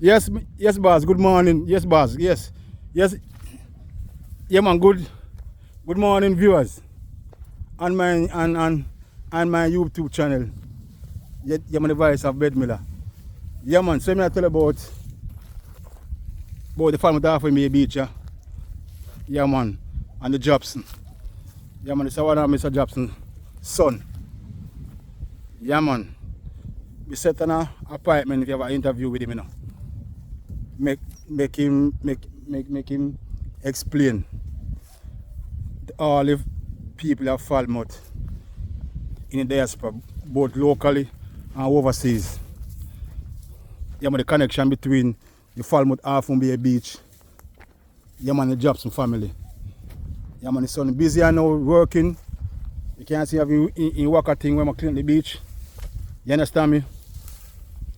Yes, boss. Good morning. Yes, boss. Yes. Yeah, man. Good morning, viewers, on my and my YouTube channel. Yeah, man. The voice of Bedmiller. Yeah, man. So me I tell about the Falmouth halfway me beach. Yeah, man. And the Jobson. Yeah, man. It's one of Mr. Jobson's son. Yeah, man. We set an appointment if you have an interview with him, you know. Make him explain all the people of Falmouth in the diaspora, both locally and overseas. Yeah, man, the connection between the Falmouth Half-Moon Beach, yeah, man, the Jobson family. Yeah, man, the son busy and now working. You can't see him in work a thing when I clean the beach. You understand me?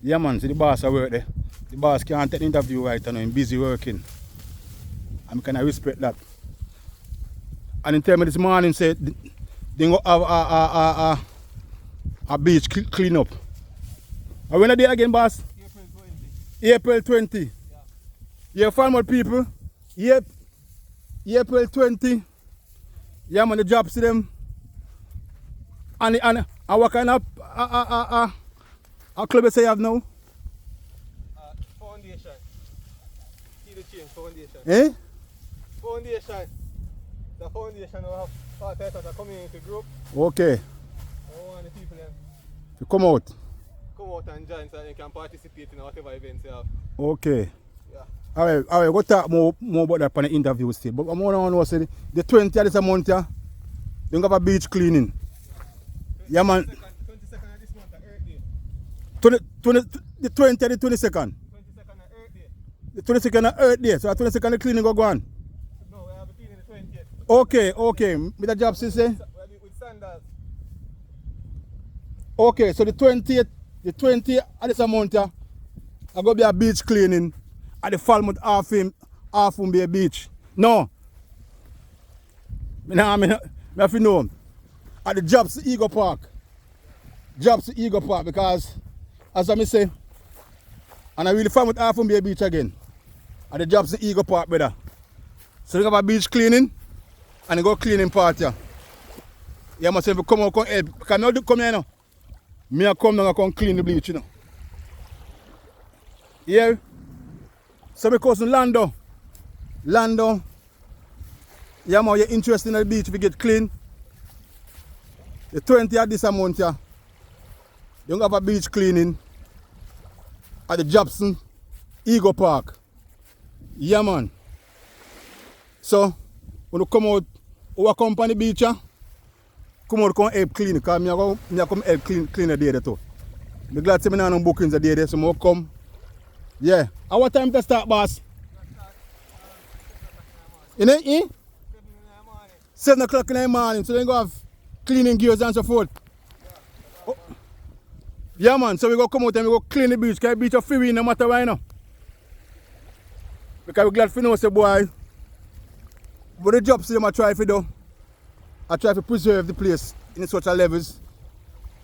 Yeah, man, see the boss at work there. The boss can't take the interview right now, he's busy working. I can respect that. And he tell me this morning, say, they go have a beach clean up. And when are they again, boss? April 20. Yeah. Yeah, Falmouth people. Yep. April 20. Yeah, man, the jobs to them. And what kind of a club you say you have now? Foundation. See the change, foundation. Eh? Foundation. The foundation will have part of a community group. Okay. I want the people to come out. Come out and join so they can participate in whatever events you have. Okay. Yeah. Alright, we'll talk more about that on the interview still. But I want to know, say the 20th of this month, they have a beach cleaning. Yeah, man. 22nd of this month, Earth Day. The 20th, the 22nd. 22nd of Earth Day. The 22nd of Earth Day. So the 22nd the cleaning go on. No, we have a cleaning the 20th. Okay. With the job, say? With sandals. Okay, so the 20th of this month, I go be a beach cleaning at the Falmouth Half-Moon Beach. No. I have to know. At the Jobson Ego Park. Jobson Ego Park, because as I say, and I really Falmouth Half-Moon Beach again. At the Jobson Ego Park, brother. So they have a beach cleaning and they go cleaning party. Yeah, must say come out, come help. Because I don't come here now. Me I come down and come clean the bleach, you know. Yeah. So my cousin Lando. Yeah, man, you're interested in the beach if you get clean. The 20th of this month, yeah, you have a beach cleaning at the Jobson Ego Park. Yeah, man. So, when you come out, our company beach, yeah, come out, come help clean, because I come help clean the day there too. I'm glad to see me no bookings the day there, so I come. Yeah. At what time to start, boss? In the 7 o'clock in the morning, so then go have cleaning gears and so forth. Oh. Yeah, man, so we go come out and we go clean the beach, because the beach is free no matter why, you know. Because we're glad to know, say, boy, but the jobs them I try to do, I try to preserve the place in such a levels.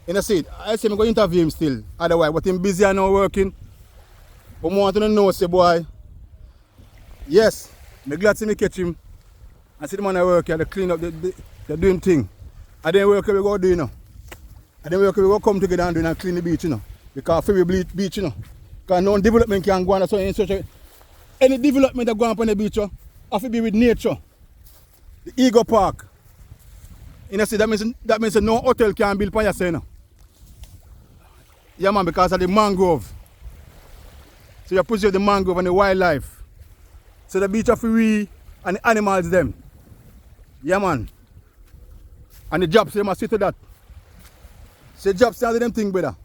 And I said, I say I'm going to interview him still, otherwise, but I'm busy and now working. But I want to know, say, boy, yes, I'm glad to me catch him. I see the man I work here, they clean up, they're doing thing. And then work we go do, you know. And then work we go come together and do and clean the beach, you know. Because free beach, you know. Because no development can go on so in such a, any development that go on the beach, have to be with nature. The Ego Park. You know, see, that means no hotel can build for yourself, you know. Yeah, man, because of the mangrove. So you preserve the mangrove and the wildlife. So the beach are free and the animals them. Yeah, man. And the jobs they must see to that. So the jobs are them thing, brother.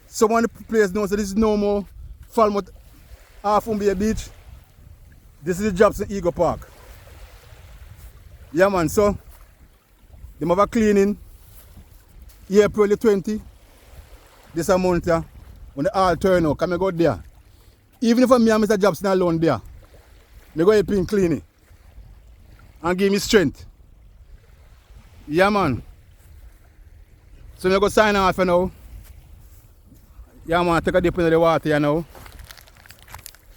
So when the players know that this is no more Falmouth Half-Moon Beach. This is the Jobson Ego Park. Yeah, man, so they have a cleaning April the 20th. This month, when they all turn out, come go there. Even if me and Mr. Jobson alone there, I go help him clean it and give me strength. Yeah, man. So I go sign off now. Yeah, man, take a dip into the water, you know.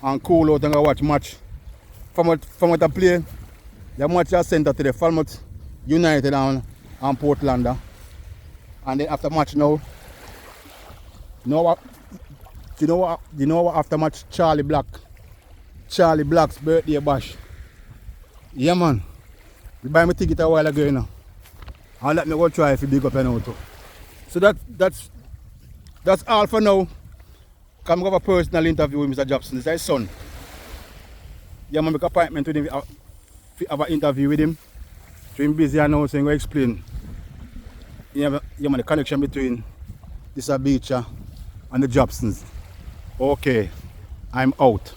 and cool out and go watch match. Falmouth play. The match are sent to the Falmouth United and Portlander. And then after match now, you know what after match Charlie Black's birthday bash. Yeah man. You buy me ticket a while ago, you know. And let me go try if you big up and out. So that's all for now. Come have a personal interview with Mr. Jobson. It's his son. Yeah, man, make an appointment with him. Have an interview with him. So he's busy now, so I'm going to explain. Yeah, man, the connection between this beacher and the Jobsons. Okay, I'm out.